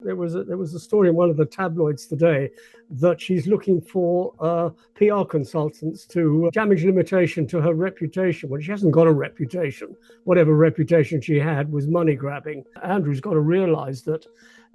a story in one of the tabloids today that she's looking for PR consultants to damage limitation to her reputation. Well, she hasn't got a reputation. Whatever reputation she had was money grabbing. Andrew's got to realize that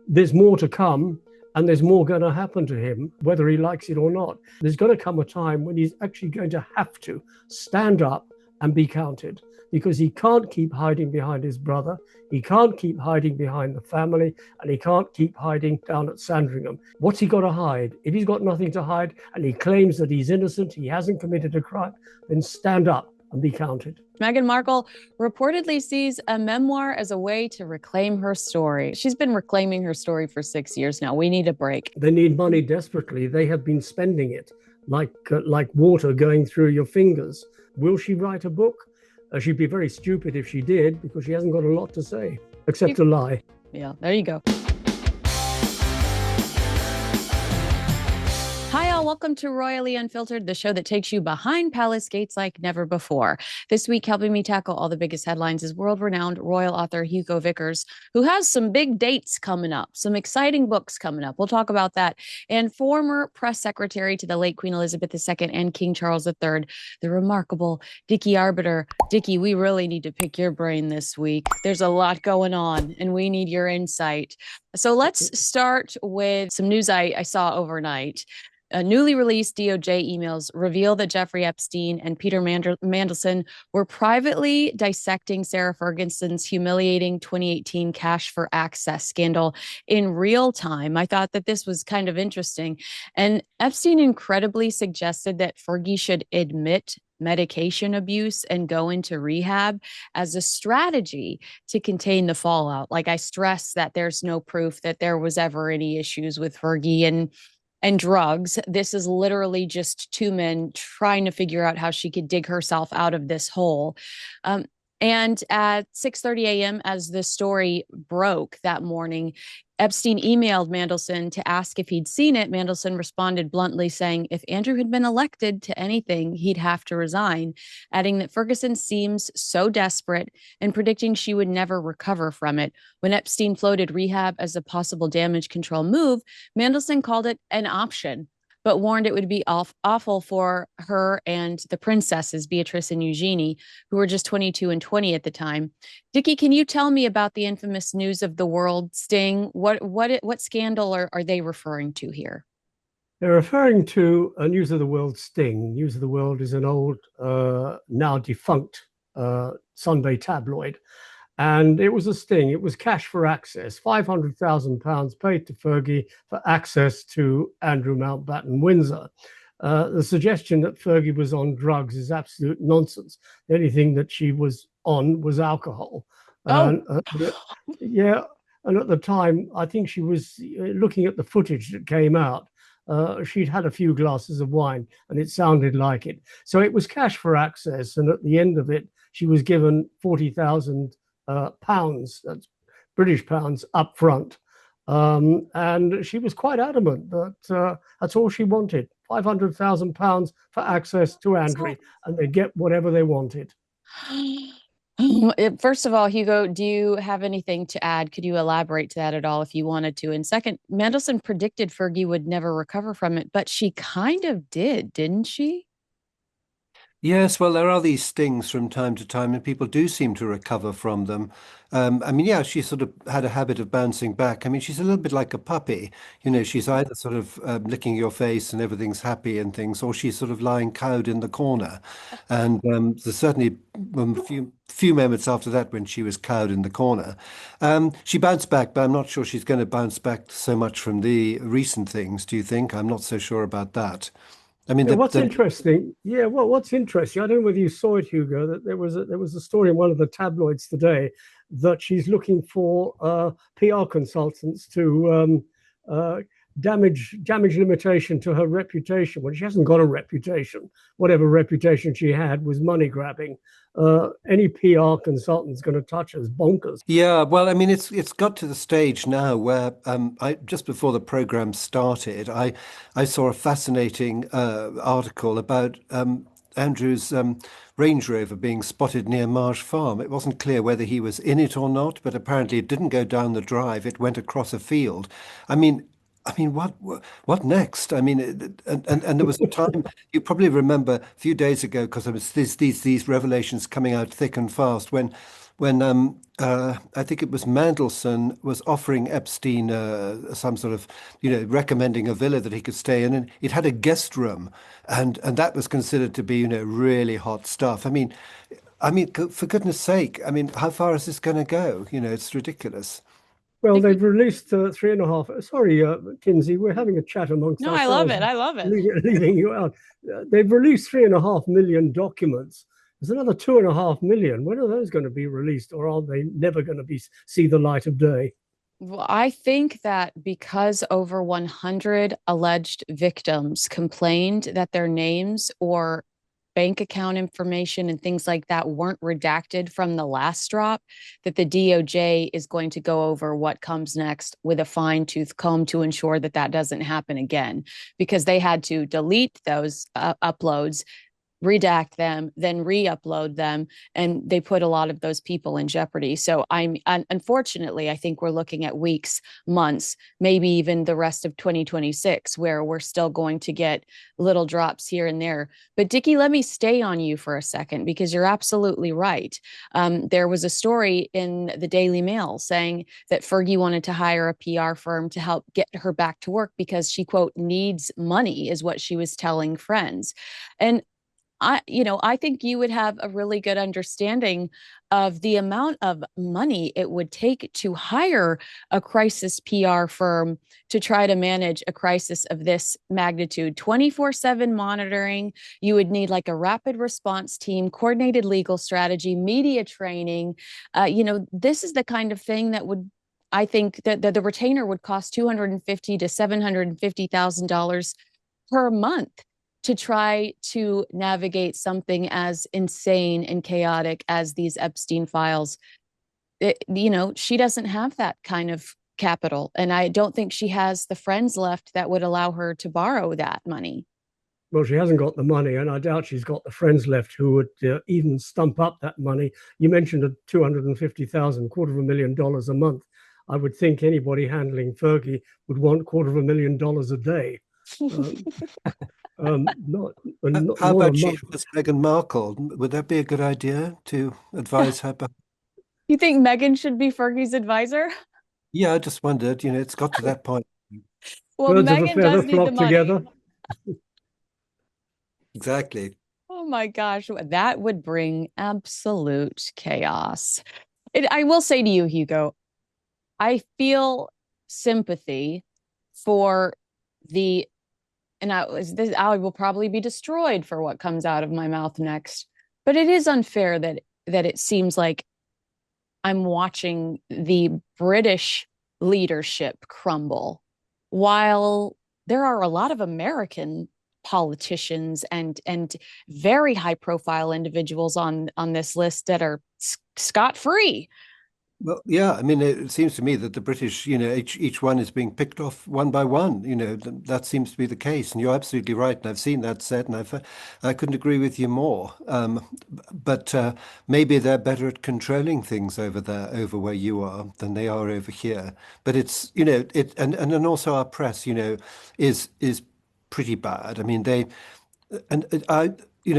there's more to come. And there's more going to happen to him, whether he likes it or not. There's going to come a time when he's actually going to have to stand up and be counted, because he can't keep hiding behind his brother. He can't keep hiding behind the family, and he can't keep hiding down at Sandringham. What's he got to hide? If he's got nothing to hide and he claims that he's innocent, he hasn't committed a crime, then stand up and be counted. Meghan Markle reportedly sees a memoir as a way to reclaim her story. She's been reclaiming her story for 6 years now. We need a break. They need money desperately. They have been spending it like water going through your fingers. Will she write a book? She'd be very stupid if she did, because she hasn't got a lot to say, except to lie. Yeah, there you go. Hi, all. Welcome to Royally Unfiltered, the show that takes you behind palace gates like never before. This week, helping me tackle all the biggest headlines is world-renowned royal author Hugo Vickers, who has some big dates coming up, some exciting books coming up. We'll talk about that. And former press secretary to the late Queen Elizabeth II and King Charles III, the remarkable Dickie Arbiter. Dickie, we really need to pick your brain this week. There's a lot going on, and we need your insight. So let's start with some news I saw overnight. Newly released DOJ emails reveal that Jeffrey Epstein and Peter Mandelson were privately dissecting Sarah Ferguson's humiliating 2018 Cash for Access scandal in real time. I thought that this was kind of interesting. And Epstein incredibly suggested that Fergie should admit medication abuse and go into rehab as a strategy to contain the fallout. Like, I stress that there's no proof that there was ever any issues with Fergie and drugs. This is literally just two men trying to figure out how she could dig herself out of this hole. And at 6:30 a.m., as the story broke that morning, Epstein emailed Mandelson to ask if he'd seen it. Mandelson responded bluntly, saying if Andrew had been elected to anything, he'd have to resign, adding that Ferguson seems so desperate and predicting she would never recover from it. When Epstein floated rehab as a possible damage control move, Mandelson called it an option, but warned it would be awful for her and the princesses, Beatrice and Eugenie, who were just 22 and 20 at the time. Dickie, can you tell me about the infamous News of the World sting? What scandal are they referring to here? They're referring to a News of the World sting. News of the World is an old, now defunct Sunday tabloid. And it was a sting. It was cash for access, £500,000 paid to Fergie for access to Andrew Mountbatten-Windsor. The suggestion that Fergie was on drugs is absolute nonsense. The only thing that she was on was alcohol. Oh. Yeah. And at the time, I think she was looking at the footage that came out. She'd had a few glasses of wine and it sounded like it. So it was cash for access. And at the end of it, she was given 40,000 pounds, that's British pounds, up front. And she was quite adamant that that's all she wanted, £500,000 for access to Andrew, and they'd get whatever they wanted. First of all, Hugo, do you have anything to add? Could you elaborate to that at all if you wanted to? And second, Mandelson predicted Fergie would never recover from it, but she kind of did, didn't she? Yes, well, there are these stings from time to time, and people do seem to recover from them. I mean, yeah, she sort of had a habit of bouncing back. I mean, she's a little bit like a puppy. You know, she's either sort of licking your face and everything's happy and things, or she's sort of lying cowed in the corner. And there's certainly a few moments after that when she was cowed in the corner. She bounced back, but I'm not sure she's going to bounce back so much from the recent things, do you think? I'm not so sure about that. I mean, what's interesting, what's interesting, I don't know whether you saw it, Hugo, that there was a story in one of the tabloids today that she's looking for PR consultants to damage limitation to her reputation. Well, she hasn't got a reputation. Whatever reputation she had was money grabbing. Any PR consultant's going to touch her is bonkers. Yeah, well, I mean, it's got to the stage now where I just before the program started, I saw a fascinating article about Andrew's Range Rover being spotted near Marsh Farm. It wasn't clear whether he was in it or not, but apparently it didn't go down the drive. It went across a field. I mean, what next? I mean, and there was a time you probably remember a few days ago because there was these revelations coming out thick and fast when I think it was Mandelson was offering Epstein some sort of recommending a villa that he could stay in, and it had a guest room, and that was considered to be really hot stuff. I mean, for goodness sake, I mean, how far is this going to go? It's ridiculous. Well, they've released 3.5. Sorry, Kinsey, we're having a chat amongst No, ourselves. I love it. I love it. Leaving you out. They've released 3.5 million documents. There's another 2.5 million. When are those going to be released, or are they never going to see the light of day? Well, I think that because over 100 alleged victims complained that their names or bank account information and things like that weren't redacted from the last drop, that the DOJ is going to go over what comes next with a fine-tooth comb to ensure that that doesn't happen again, because they had to delete those uploads, redact them, then re-upload them, and they put a lot of those people in jeopardy. So unfortunately, I think we're looking at weeks, months, maybe even the rest of 2026, where we're still going to get little drops here and there. But Dickie, let me stay on you for a second, because you're absolutely right. There was a story in the Daily Mail saying that Fergie wanted to hire a PR firm to help get her back to work because she, quote, needs money, is what she was telling friends. And I think you would have a really good understanding of the amount of money it would take to hire a crisis PR firm to try to manage a crisis of this magnitude. 24/7 monitoring. You would need like a rapid response team, coordinated legal strategy, media training. This is the kind of thing that would, I think, that the retainer would cost $250,000 to $750,000 per month to try to navigate something as insane and chaotic as these Epstein files. She doesn't have that kind of capital, and I don't think she has the friends left that would allow her to borrow that money. Well, she hasn't got the money, and I doubt she's got the friends left who would even stump up that money. You mentioned a 250,000, $250,000 a month. I would think anybody handling Fergie would want $250,000 a day. How about she was Meghan Markle? Would that be a good idea to advise her? You think Meghan should be Fergie's advisor? Yeah, I just wondered. It's got to that point. Well, Birds Meghan does need the money. Together. Exactly. Oh my gosh, that would bring absolute chaos. I will say to you, Hugo, I feel sympathy for and I will probably be destroyed for what comes out of my mouth next. But it is unfair that it seems like I'm watching the British leadership crumble, while there are a lot of American politicians and very high profile individuals on this list that are scot-free. Well, yeah, I mean, it seems to me that the British, each one is being picked off one by one. That seems to be the case, and you're absolutely right. And I've seen that set, and I couldn't agree with you more. But maybe they're better at controlling things over there, over where you are, than they are over here. But it's, and then also our press, is pretty bad. I mean,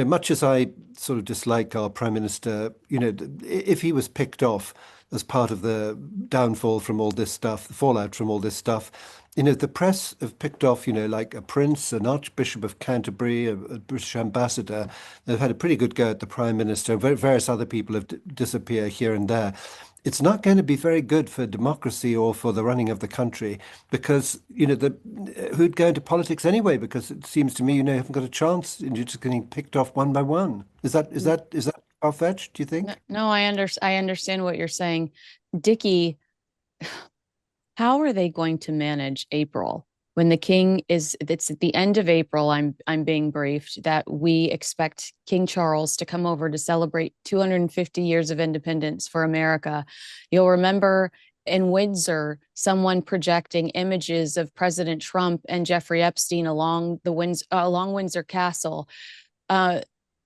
much as I sort of dislike our Prime Minister, if he was picked off as part of the downfall from all this stuff, the fallout from all this stuff, the press have picked off, like a prince, an Archbishop of Canterbury, a British ambassador. They've had a pretty good go at the Prime Minister. Various other people have disappeared here and there. It's not going to be very good for democracy or for the running of the country because, who'd go into politics anyway? Because it seems to me, you haven't got a chance and you're just getting picked off one by one. Is that far-fetched, do you think? No, I understand what you're saying. Dickie, how are they going to manage April when it's at the end of April? I'm being briefed that we expect King Charles to come over to celebrate 250 years of independence for America. You'll remember in Windsor, someone projecting images of President Trump and Jeffrey Epstein along Windsor Castle.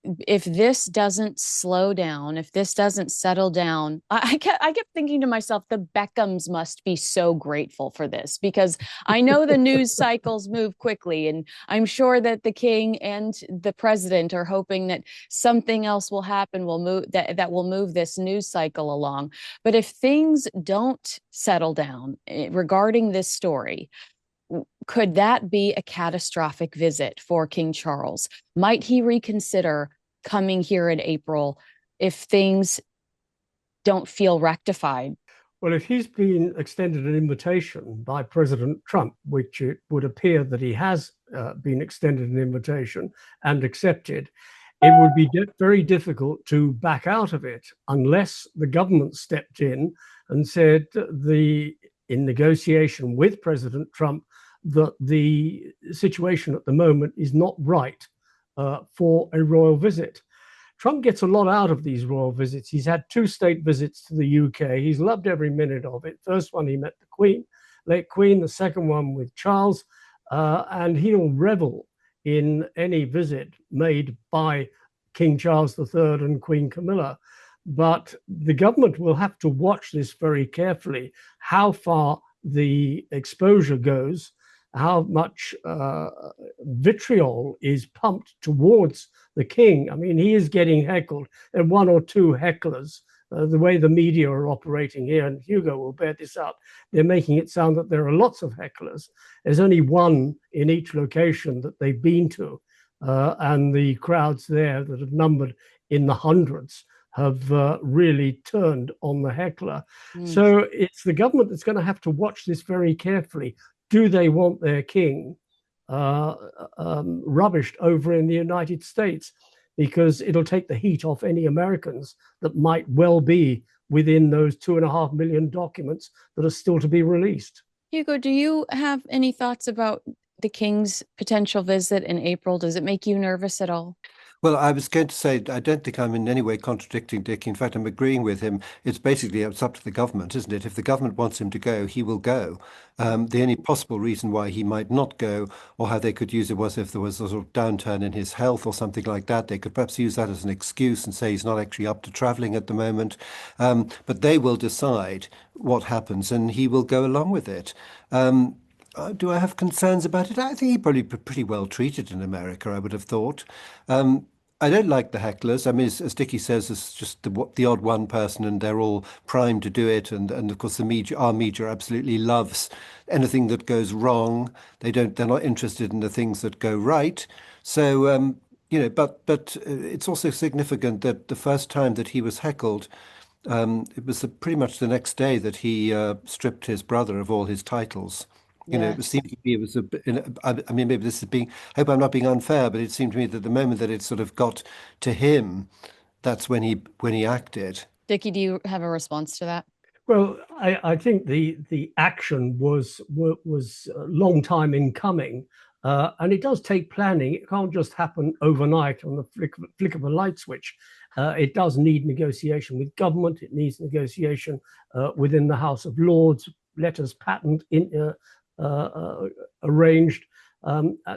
if this doesn't slow down, if this doesn't settle down, I kept thinking to myself, the Beckhams must be so grateful for this, because I know the news cycles move quickly, and I'm sure that the king and the president are hoping that something else will happen, that will move this news cycle along. But if things don't settle down regarding this story, could that be a catastrophic visit for King Charles? Might he reconsider coming here in April if things don't feel rectified? Well, if he's been extended an invitation by President Trump, which it would appear that he has been extended an invitation and accepted, it would be very difficult to back out of it unless the government stepped in and said in negotiation with President Trump that the situation at the moment is not right for a royal visit. Trump gets a lot out of these royal visits. He's had 2 state visits to the UK. He's loved every minute of it. First one, he met the Queen, late Queen. The second one with Charles. And he'll revel in any visit made by King Charles III and Queen Camilla. But the government will have to watch this very carefully, how far the exposure goes, how much vitriol is pumped towards the king. I mean, he is getting heckled. There are 1 or 2 hecklers. The way the media are operating here, and Hugo will bear this out, they're making it sound that there are lots of hecklers. There's only 1 in each location that they've been to, and the crowds there that have numbered in the hundreds have really turned on the heckler. So it's the government that's going to have to watch this very carefully. Do they want their king rubbished over in the United States? Because it'll take the heat off any Americans that might well be within those 2.5 million documents that are still to be released. Hugo, do you have any thoughts about the king's potential visit in April? Does it make you nervous at all? Well, I was going to say, I don't think I'm in any way contradicting Dick. In fact, I'm agreeing with him. It's up to the government, isn't it? If the government wants him to go, he will go. The only possible reason why he might not go, or how they could use it, was if there was a sort of downturn in his health or something like that. They could perhaps use that as an excuse and say he's not actually up to traveling at the moment. But they will decide what happens, and he will go along with it. Do I have concerns about it? I think he'd probably be pretty well treated in America, I would have thought. I don't like the hecklers. I mean, as Dickie says, it's just the odd one person, and they're all primed to do it. And of course, our media absolutely loves anything that goes wrong. They're not interested in the things that go right. So, but it's also significant that the first time that he was heckled, it was pretty much the next day that he stripped his brother of all his titles. It seemed to me it was I mean, maybe this is being, I hope I'm not being unfair, but it seemed to me that the moment that it sort of got to him, that's when he acted. Dickie, do you have a response to that? Well, I think the action was a long time in coming, and it does take planning. It can't just happen overnight on the flick of a light switch. It does need negotiation with government. It needs negotiation within the House of Lords, letters patent arranged.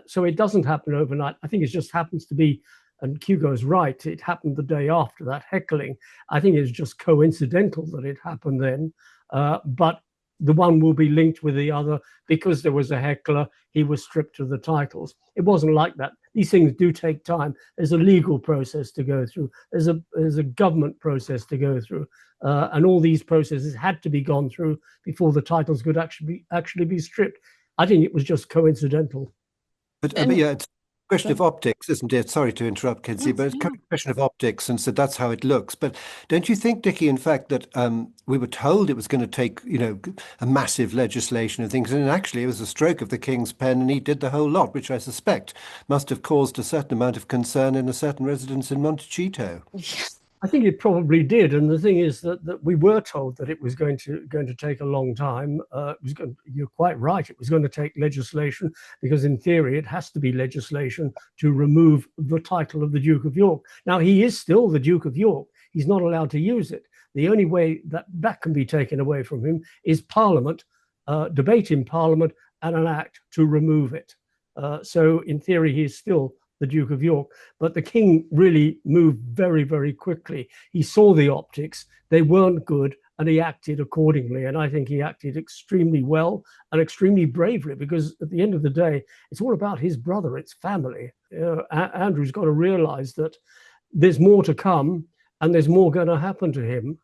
So it doesn't happen overnight. I think it just happens to be, and Hugo's right, it happened the day after that heckling. I think it's just coincidental that it happened then, but the one will be linked with the other. Because there was a heckler, he was stripped of the titles. It wasn't like that. These things do take time. There's a legal process to go through. There's a government process to go through. And all these processes had to be gone through before the titles could actually be stripped. I think it was just coincidental. But yeah, it's a question of optics, isn't it? Sorry to interrupt, Kinsey, but it's a question of optics, and so that's how it looks. But don't you think, Dickie, in fact, that we were told it was going to take, a massive legislation and things, and actually it was a stroke of the king's pen, and he did the whole lot, which I suspect must have caused a certain amount of concern in a certain residence in Montecito. Yes. I think it probably did, and the thing is that we were told that it was going to take a long time. You're quite right; it was going to take legislation, because in theory it has to be legislation to remove the title of the Duke of York. Now, he is still the Duke of York. He's not allowed to use it. The only way that can be taken away from him is Parliament, debate in Parliament, and an act to remove it. So in theory, he is still the Duke of York. But the king really moved very, very quickly. He saw the optics, they weren't good, and he acted accordingly. And I think he acted extremely well and extremely bravely, because at the end of the day, it's all about his brother, it's family. Andrew's got to realize that there's more to come, and there's more going to happen to him,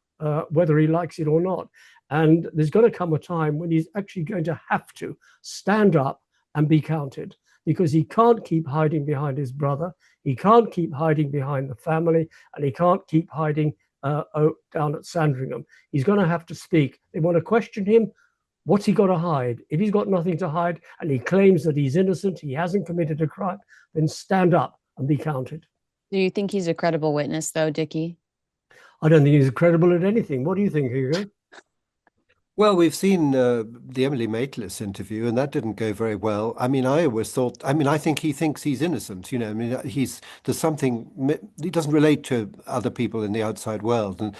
whether he likes it or not. And there's going to come a time when he's actually going to have to stand up and be counted, because he can't keep hiding behind his brother. He can't keep hiding behind the family, and he can't keep hiding down at Sandringham. He's going to have to speak. They want to question him. What's he got to hide? If he's got nothing to hide and he claims that he's innocent, he hasn't committed a crime, then stand up and be counted. Do you think he's a credible witness, though, Dickie? I don't think he's credible at anything. What do you think, Hugo? Well, we've seen the Emily Maitlis interview, and that didn't go very well. I mean, I always thought, I mean, I think he thinks he's innocent, you know. I mean, there's something, he doesn't relate to other people in the outside world. And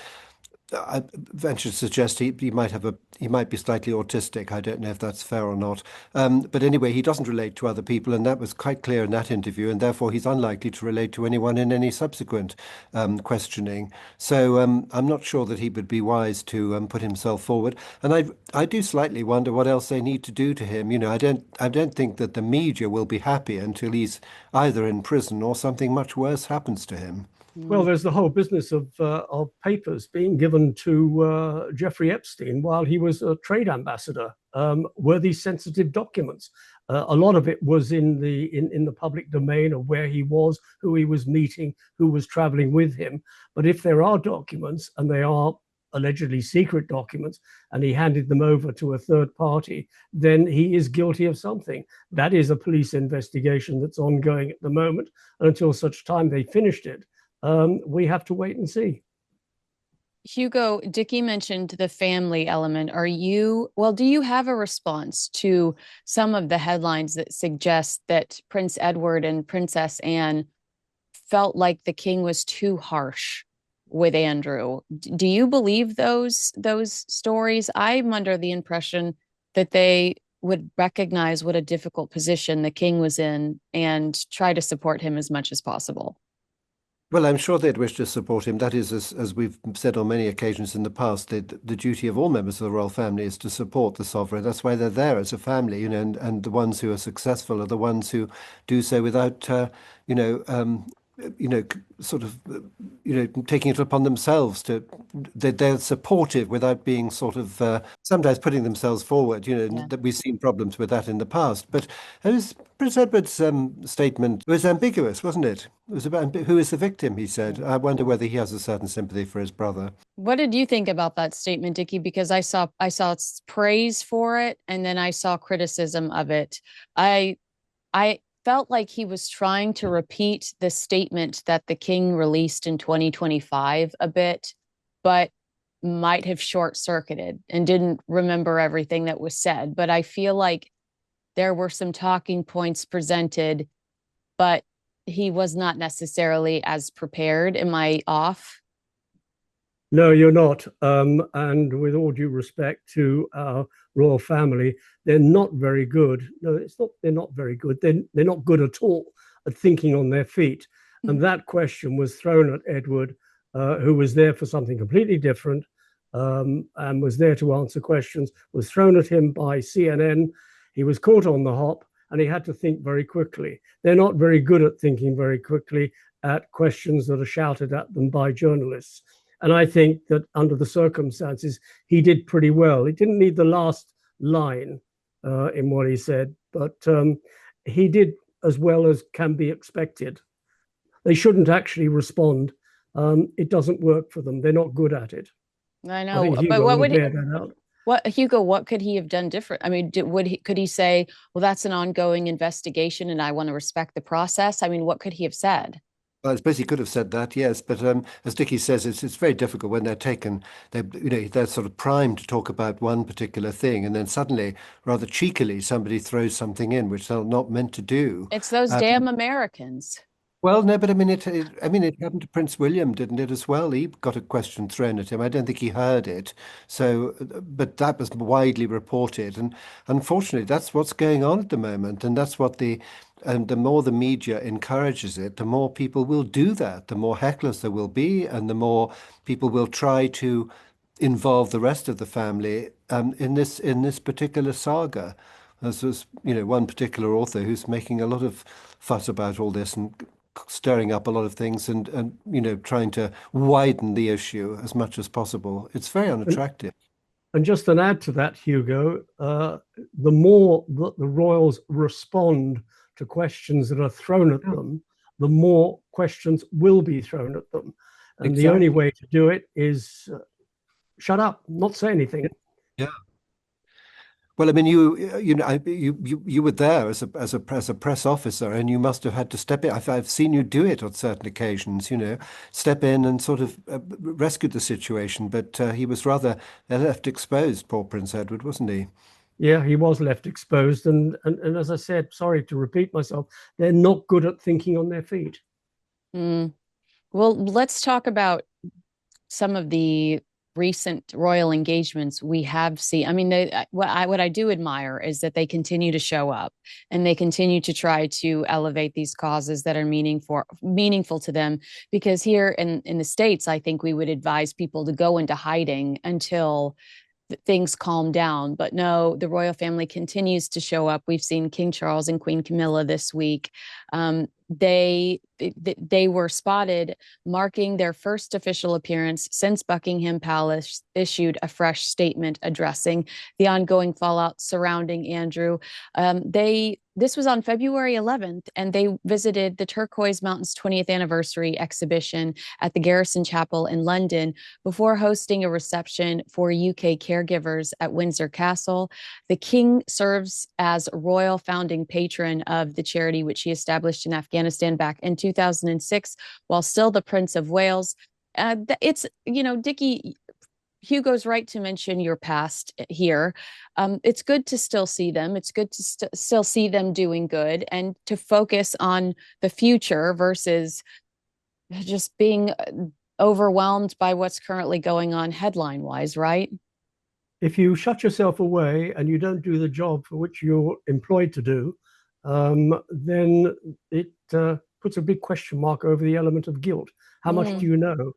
I venture to suggest he might be slightly autistic. I don't know if that's fair or not. But anyway, he doesn't relate to other people, and that was quite clear in that interview, and therefore he's unlikely to relate to anyone in any subsequent questioning. So I'm not sure that he would be wise to put himself forward. And I do slightly wonder what else they need to do to him. You know, I don't think that the media will be happy until he's either in prison or something much worse happens to him. Well, there's the whole business of papers being given to Jeffrey Epstein while he was a trade ambassador. Were these sensitive documents? A lot of it was in the public domain of where he was, who he was meeting, who was traveling with him. But if there are documents, and they are allegedly secret documents, and he handed them over to a third party, then he is guilty of something. That is a police investigation that's ongoing at the moment. And until such time they finished it, we have to wait and see. Hugo, Dickie mentioned the family element. Do you have a response to some of the headlines that suggest that Prince Edward and Princess Anne felt like the king was too harsh with Andrew? Do you believe those stories? I'm under the impression that they would recognize what a difficult position the king was in and try to support him as much as possible. Well, I'm sure they'd wish to support him. That is, as we've said on many occasions in the past, the duty of all members of the royal family is to support the sovereign. That's why they're there as a family, you know, and the ones who are successful are the ones who do so without, sort of, taking it upon themselves to. They're supportive without being sort of sometimes putting themselves forward. You know, that we've seen problems with that in the past. But Prince Edward's statement was ambiguous, wasn't it? It was about who is the victim, he said. I wonder whether he has a certain sympathy for his brother. What did you think about that statement, Dickie? Because I saw praise for it, and then I saw criticism of it. I felt like he was trying to repeat the statement that the king released in 2025 a bit, but might have short-circuited and didn't remember everything that was said. But I feel like there were some talking points presented, but he was not necessarily as prepared. Am I off? No, you're not. And with all due respect to our royal family, they're not very good. No, it's not. They're not very good. They're not good at all at thinking on their feet. And that question was thrown at Edward, who was there for something completely different, and was there to answer questions. Was thrown at him by CNN. He was caught on the hop, and he had to think very quickly. They're not very good at thinking very quickly at questions that are shouted at them by journalists. And I think that under the circumstances, he did pretty well. He didn't need the last line in what he said, but he did as well as can be expected. They shouldn't actually respond. It doesn't work for them. They're not good at it. I know, but Hugo, what could he have done different? I mean, could he say, well, that's an ongoing investigation and I want to respect the process? I mean, what could he have said? Well, I suppose he could have said that, yes. But as Dickie says, it's very difficult when they're taken. They're sort of primed to talk about one particular thing, and then suddenly, rather cheekily, somebody throws something in which they're not meant to do. It's those damn Americans. Well, no, but I mean, it happened to Prince William, didn't it, as well? He got a question thrown at him. I don't think he heard it. So, but that was widely reported. And unfortunately, that's what's going on at the moment. And that's what the and the more the media encourages it, the more people will do that, the more hecklers there will be, and the more people will try to involve the rest of the family in this particular saga. There's one particular author who's making a lot of fuss about all this and stirring up a lot of things and trying to widen the issue as much as possible. It's very unattractive. And just an add to that, Hugo, the more that the royals respond to questions that are thrown at them, the more questions will be thrown at them. And the only way to do it is shut up, not say anything. Yeah. Well, I mean, you were there as a press officer, and you must have had to step in. I've seen you do it on certain occasions. Step in and sort of rescue the situation. But he was rather left exposed, poor Prince Edward, wasn't he? Yeah, he was left exposed, and as I said, sorry to repeat myself, they're not good at thinking on their feet. Well, let's talk about some of the recent royal engagements we have seen. I mean, what I do admire is that they continue to show up and they continue to try to elevate these causes that are meaningful to them. Because here in the States, I think we would advise people to go into hiding until things calm down. But no, the royal family continues to show up. We've seen King Charles and Queen Camilla this week. They were spotted marking their first official appearance since Buckingham Palace issued a fresh statement addressing the ongoing fallout surrounding Andrew. This was on February 11th, and they visited the Turquoise Mountains 20th anniversary exhibition at the Garrison Chapel in London before hosting a reception for UK caregivers at Windsor Castle. The King serves as royal founding patron of the charity, which he established in Afghanistan back in 2006, while still the Prince of Wales. Dickie, Hugo's right to mention your past here. It's good to still see them. It's good to still see them doing good and to focus on the future versus just being overwhelmed by what's currently going on headline wise, right? If you shut yourself away and you don't do the job for which you're employed to do, then it puts a big question mark over the element of guilt. How much do you know?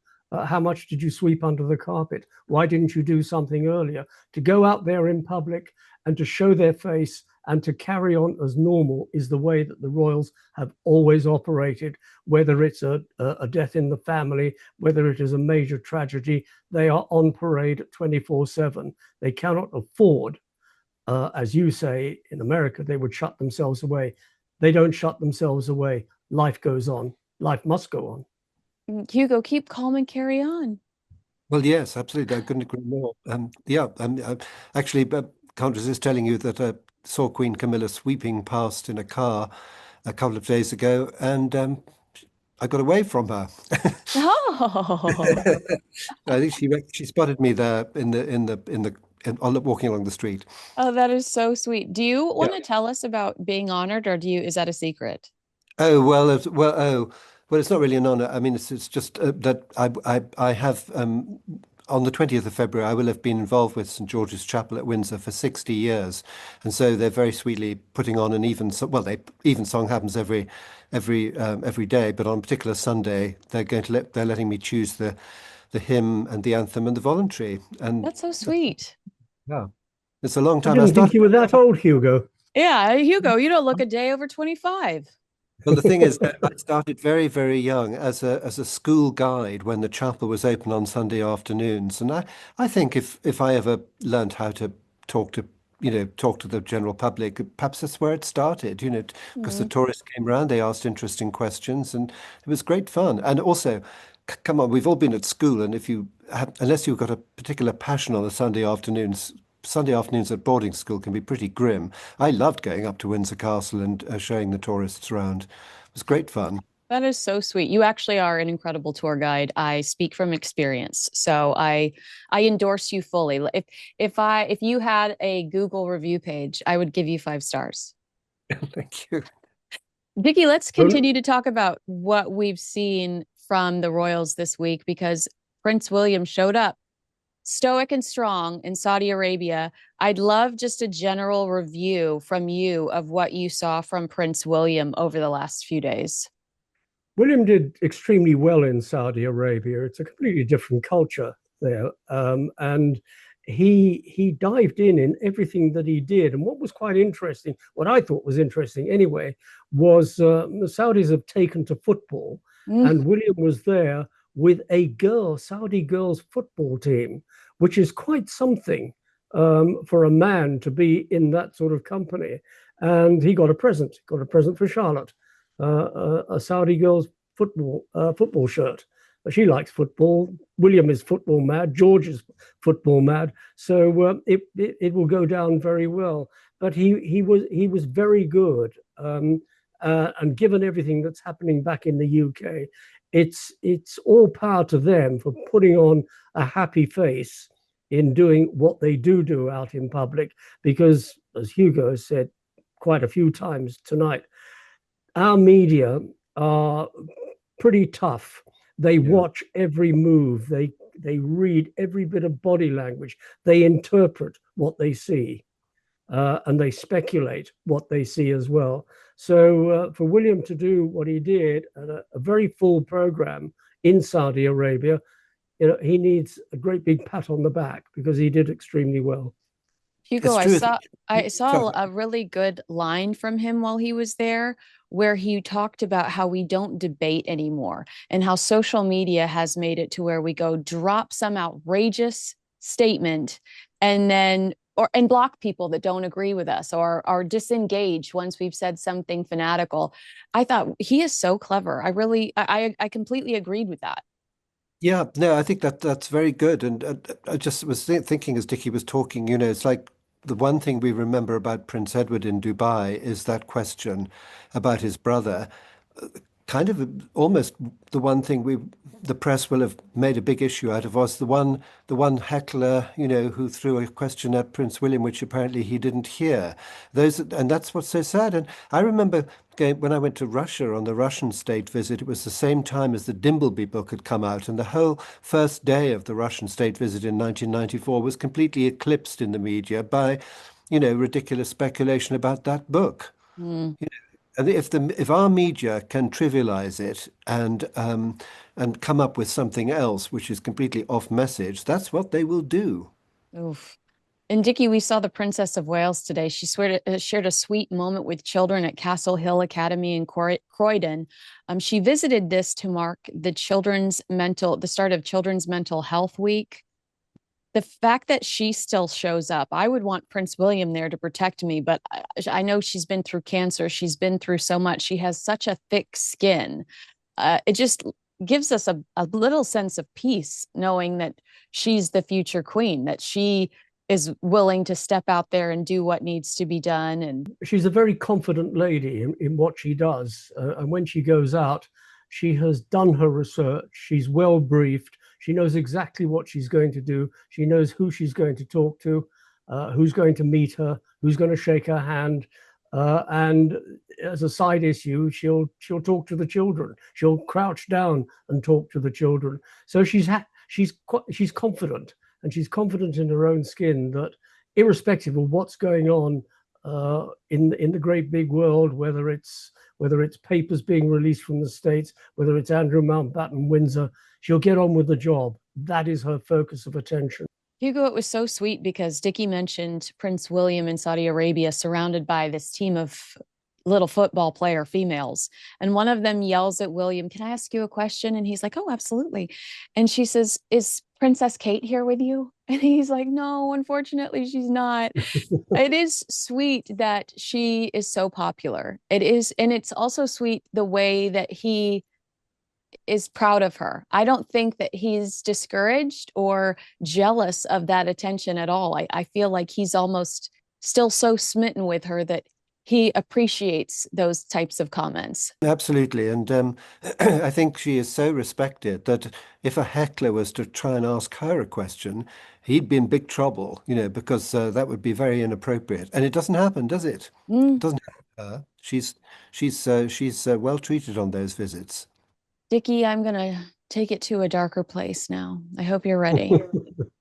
How much did you sweep under the carpet? Why didn't you do something earlier? To go out there in public and to show their face and to carry on as normal is the way that the royals have always operated. Whether it's a death in the family, whether it is a major tragedy, they are on parade 24/7. They cannot afford, as you say, in America, they would shut themselves away. They don't shut themselves away. Life goes on. Life must go on. Hugo, keep calm and carry on. Well, yes, absolutely. I couldn't agree more. I actually can't resist telling you that I saw Queen Camilla sweeping past in a car a couple of days ago, and I got away from her. Oh, I think she spotted me there walking along the street. oh, that is so sweet. Do you want to tell us about being honored, or is that a secret? Oh well, it's not really an honor. I mean, it's just that I have on the 20th of February I will have been involved with St George's Chapel at Windsor for 60 years, and so they're very sweetly putting on an evensong happens every day, but on a particular Sunday they're letting me choose the hymn and the anthem and the voluntary, and That's so sweet. yeah, it's a long time. I didn't think you were that old, Hugo. Yeah, Hugo, you don't look a day over 25. Well, the thing is, I started very, very young as a school guide when the chapel was open on Sunday afternoons, and I think if I ever learned how to talk to the general public, perhaps that's where it started. Because the tourists came around, they asked interesting questions, and it was great fun. And also, come on, we've all been at school, and unless you've got a particular passion on a Sunday afternoons at boarding school can be pretty grim. I loved going up to Windsor Castle and showing the tourists around. It was great fun. That is so sweet. You actually are an incredible tour guide. I speak from experience, so I endorse you fully. If you had a Google review page, I would give you 5 stars. Thank you. Dickie, let's continue to talk about what we've seen from the royals this week, because Prince William showed up stoic and strong in Saudi Arabia. I'd love just a general review from you of what you saw from Prince William over the last few days. William did extremely well in Saudi Arabia. It's a completely different culture there, and he dived in everything that he did. And what was quite interesting, what I thought was interesting anyway, was the Saudis have taken to football, and William was there with a Saudi girls football team, which is quite something for a man to be in that sort of company. And he got a present for Charlotte, a Saudi girls football shirt. She likes football. William is football mad. George is football mad. So it will go down very well. But he was very good. And given everything that's happening back in the UK, it's all power to them for putting on a happy face in doing what they do out in public. Because as Hugo has said quite a few times tonight, our media are pretty tough. They watch every move. They read every bit of body language. They interpret what they see, and they speculate what they see as well. So for William to do what he did at a very full program in Saudi Arabia, he needs a great big pat on the back because he did extremely well. Hugo, I saw a really good line from him while he was there where he talked about how we don't debate anymore and how social media has made it to where we go drop some outrageous statement and block people that don't agree with us or are disengaged once we've said something fanatical. I thought he is so clever. I completely agreed with that. Yeah, no, I think that's very good. And I just was thinking as Dickie was talking, it's like the one thing we remember about Prince Edward in Dubai is that question about his brother. Kind of almost the one thing the press will have made a big issue out of was the one heckler, who threw a question at Prince William, which apparently he didn't hear. And that's what's so sad. And I remember when I went to Russia on the Russian state visit, it was the same time as the Dimbleby book had come out, and the whole first day of the Russian state visit in 1994 was completely eclipsed in the media by, ridiculous speculation about that book. Mm. And if our media can trivialize it and come up with something else which is completely off message, that's what they will do. Oof. And Dickie, we saw the Princess of Wales today. She shared a sweet moment with children at Castle Hill Academy in Croydon. She visited this to mark the start of Children's Mental Health Week. The fact that she still shows up, I would want Prince William there to protect me, but I know she's been through cancer. She's been through so much. She has such a thick skin. It just gives us a little sense of peace knowing that she's the future queen, that she is willing to step out there and do what needs to be done. And she's a very confident lady in what she does. And when she goes out, she has done her research. She's well briefed. She knows exactly what she's going to do. She knows who she's going to talk to, who's going to meet her, who's going to shake her hand. And as a side issue, she'll talk to the children. She'll crouch down and talk to the children. So she's confident, and she's confident in her own skin that, irrespective of what's going on in the great big world, whether it's papers being released from the States, whether it's Andrew Mountbatten-Windsor, she'll get on with the job. That is her focus of attention. Hugo, it was so sweet because Dickie mentioned Prince William in Saudi Arabia surrounded by this team of little football player females. And one of them yells at William, "Can I ask you a question?" And he's like, "Oh, absolutely." And she says, "Is Princess Kate here with you?" And he's like, "No, unfortunately, she's not." It is sweet that she is so popular. It is. And it's also sweet the way that he is proud of her. I don't think that he's discouraged or jealous of that attention at all. I feel like he's almost still so smitten with her that he appreciates those types of comments. Absolutely. And I think she is so respected that if a heckler was to try and ask her a question, he'd be in big trouble, because that would be very inappropriate. And it doesn't happen, does it? It doesn't happen to her. She's well treated on those visits. Dickie, I'm going to take it to a darker place now. I hope you're ready.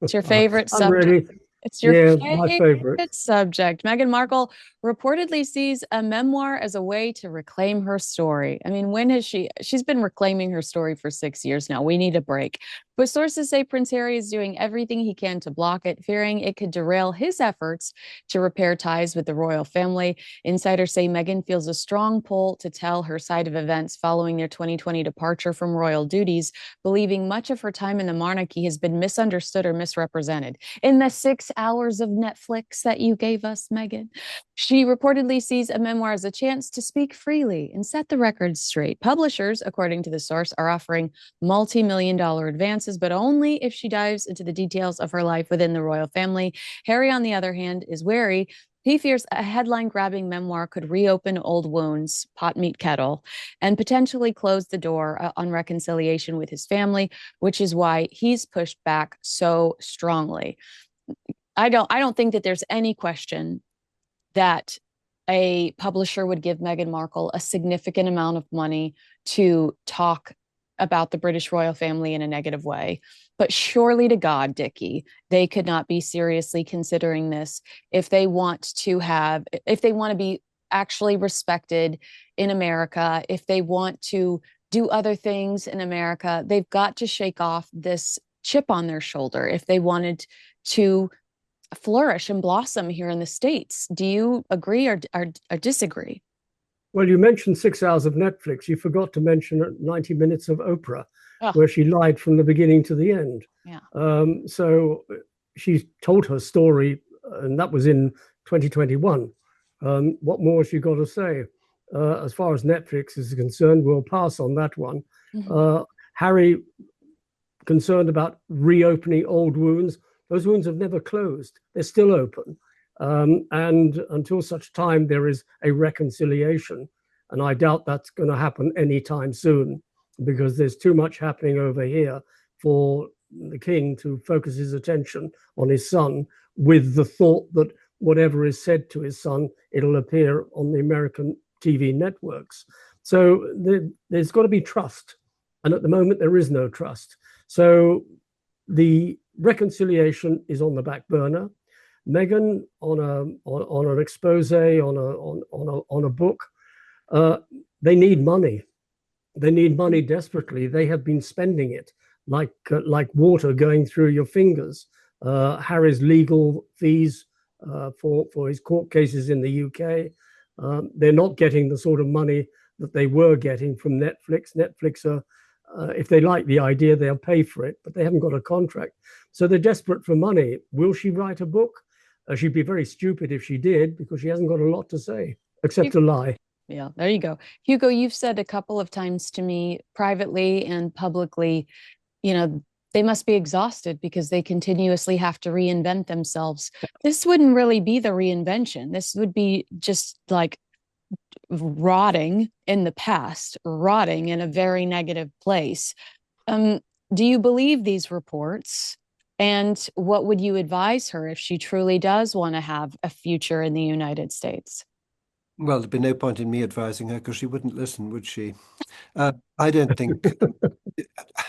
It's your favorite subject. I'm ready. It's your Yeah, my favorite. favorite subject. Meghan Markle reportedly sees a memoir as a way to reclaim her story. I mean, when has she's been reclaiming her story for 6 years now. We need a break. But sources say Prince Harry is doing everything he can to block it, fearing it could derail his efforts to repair ties with the royal family. Insiders say Meghan feels a strong pull to tell her side of events following their 2020 departure from royal duties, believing much of her time in the monarchy has been misunderstood or misrepresented. In the 6 hours of Netflix that you gave us, Meghan, she reportedly sees a memoir as a chance to speak freely and set the record straight. Publishers, according to the source, are offering multi-million-dollar advances, but only if she dives into the details of her life within the royal family. Harry, on the other hand, is wary. He fears a headline-grabbing memoir could reopen old wounds, pot meet kettle, and potentially close the door on reconciliation with his family, which is why he's pushed back so strongly. I don't think that there's any question that a publisher would give Meghan Markle a significant amount of money to talk about the British royal family in a negative way. But surely to God, Dickie, they could not be seriously considering this if they want to be actually respected in America, if they want to do other things in America, they've got to shake off this chip on their shoulder if they wanted to flourish and blossom here in the States. Do you agree or disagree? Well, you mentioned 6 hours of Netflix. You forgot to mention 90 minutes of Oprah, Oh, where she lied from the beginning to the end. yeah. So she told her story, and that was in 2021. What more has she got to say? As far as Netflix is concerned, we'll pass on that one. Mhm. Harry, concerned about reopening old wounds. Those wounds have never closed. They're still open. And until such time there is a reconciliation, and I doubt that's going to happen anytime soon, because there's too much happening over here for the king to focus his attention on his son with the thought that whatever is said to his son, it'll appear on the American TV networks. So there's got to be trust. And at the moment, there is no trust. So the reconciliation is on the back burner. Meghan on an expose on a book. They need money. They need money desperately. They have been spending it like water going through your fingers. Harry's legal fees for his court cases in the UK. They're not getting the sort of money that they were getting from Netflix. Netflix are, if they like the idea, they'll pay for it, but they haven't got a contract. So they're desperate for money. Will she write a book? She'd be very stupid if she did, because she hasn't got a lot to say except to lie. Yeah, there you go. Hugo, you've said a couple of times to me privately and publicly, they must be exhausted because they continuously have to reinvent themselves. This wouldn't really be the reinvention. This would be just like rotting in the past, rotting in a very negative place. Do you believe these reports? And what would you advise her if she truly does want to have a future in the United States? Well, there'd be no point in me advising her because she wouldn't listen, would she? I don't think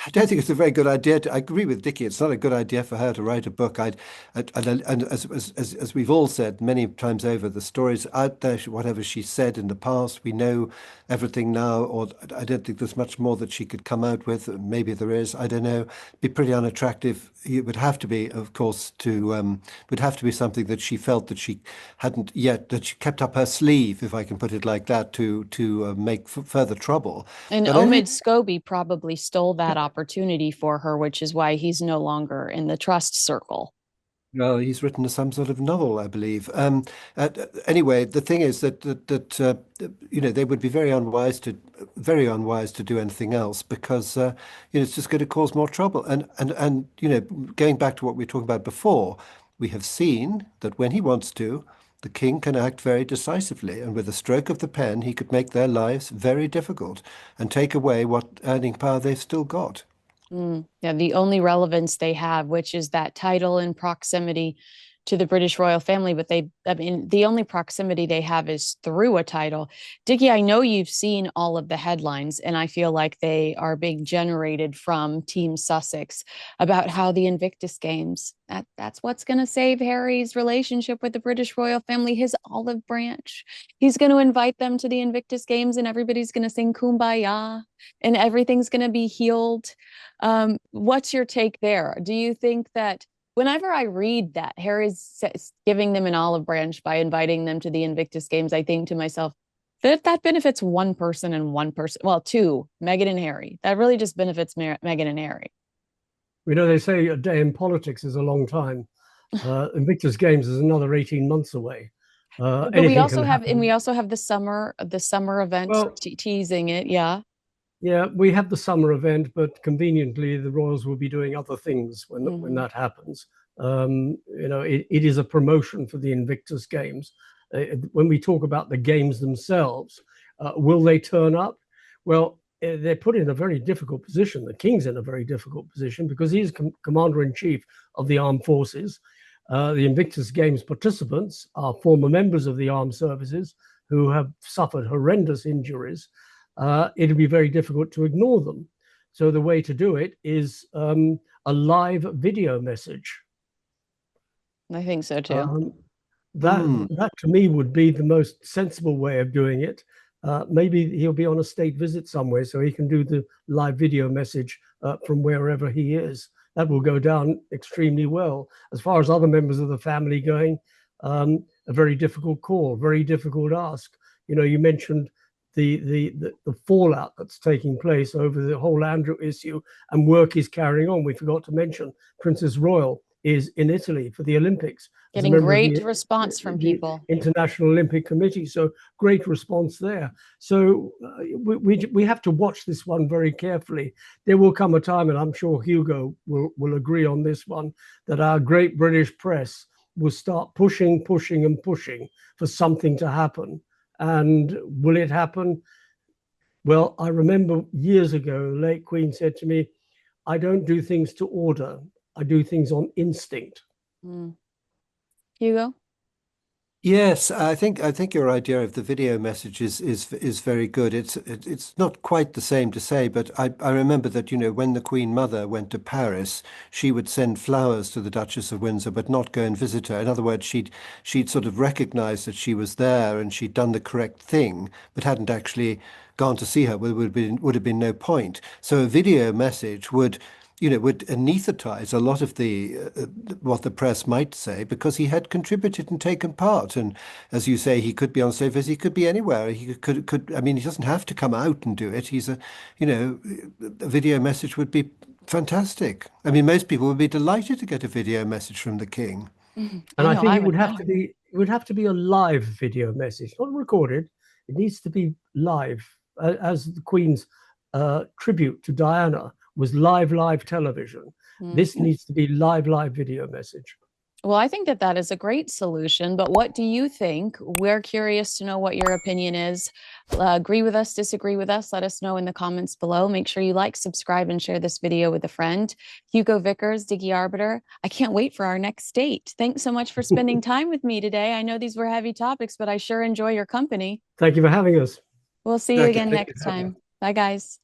I don't think it's a very good idea. I agree with Dickie. It's not a good idea for her to write a book. And as we've all said many times over, the stories out there, whatever she said in the past, we know everything now. Or I don't think there's much more that she could come out with. Maybe there is. I don't know. Be pretty unattractive. It would have to be, of course, would have to be something that she felt that she hadn't yet, that she kept up her sleeve, if I can put it like that, to make further trouble. And But I Omid think Scobie probably stole that opportunity for her, which is why he's no longer in the trust circle. well, he's written some sort of novel, I believe. Anyway, the thing is that they would be very unwise to do anything else because it's just going to cause more trouble. And going back to what we were talking about before, we have seen that when he wants to, the king can act very decisively, and with a stroke of the pen, he could make their lives very difficult and take away what earning power they've still got. Yeah, the only relevance they have, which is that title and proximity to the British royal family, but I mean, the only proximity they have is through a title. Dickie, I know you've seen all of the headlines, and I feel like they are being generated from Team Sussex about how the Invictus Games, that's what's going to save Harry's relationship with the British royal family, his olive branch. He's going to invite them to the Invictus Games, and everybody's going to sing Kumbaya, and everything's going to be healed. What's your take there? Do you think that whenever I read that Harry's giving them an olive branch by inviting them to the Invictus Games, I think to myself, that benefits one person and one person, well, two, Meghan and Harry. That really just benefits Meghan and Harry. We know they say a day in politics is a long time. Invictus Games is another 18 months away. But Anything we also can have, happen. and we also have the summer event, Well, teasing it. Yeah. yeah, we have the summer event, but conveniently, the Royals will be doing other things when that happens. It is a promotion for the Invictus Games. When we talk about the games themselves, will they turn up? Well, they're put in a very difficult position. The King's in a very difficult position because he's commander-in-chief of the armed forces. The Invictus Games participants are former members of the armed services who have suffered horrendous injuries. It'll be very difficult to ignore them. So the way to do it is a live video message. I think so too. That to me would be the most sensible way of doing it. Maybe he'll be on a state visit somewhere, so he can do the live video message from wherever he is. That will go down extremely well. As far as other members of the family going, a very difficult call, very difficult ask. You mentioned the fallout that's taking place over the whole Andrew issue, and work is carrying on. We forgot to mention Princess Royal is in Italy for the Olympics. Getting great response from people. International Olympic Committee, so great response there. So we have to watch this one very carefully. There will come a time, and I'm sure Hugo will agree on this one, that our great British press will start pushing for something to happen. And will it happen? Well, I remember years ago, late Queen said to me, I don't do things to order. I do things on instinct. Hugo? Yes, I think your idea of the video message is very good. It's not quite the same to say, but I remember that, when the Queen Mother went to Paris, she would send flowers to the Duchess of Windsor, but not go and visit her. In other words, she'd sort of recognized that she was there and she'd done the correct thing, but hadn't actually gone to see her. Well, would have been no point. So a video message would anesthetize a lot of what the press might say, because he had contributed and taken part. And as you say, he could be on stage, he could be anywhere. He could. I mean, he doesn't have to come out and do it. A video message would be fantastic. I mean, most people would be delighted to get a video message from the King. And I think it would have to be a live video message, not recorded. It needs to be live, as the Queen's tribute to Diana was live television. This needs to be live video message. Well, I think that is a great solution, but what do you think? We're curious to know what your opinion is. Agree with us, disagree with us, let us know in the comments below. Make sure you like, subscribe, and share this video with a friend. Hugo Vickers, Dickie Arbiter, I can't wait for our next date. Thanks so much for spending time with me today. I know these were heavy topics, but I sure enjoy your company. Thank you for having us. We'll see you again next time. Bye, guys.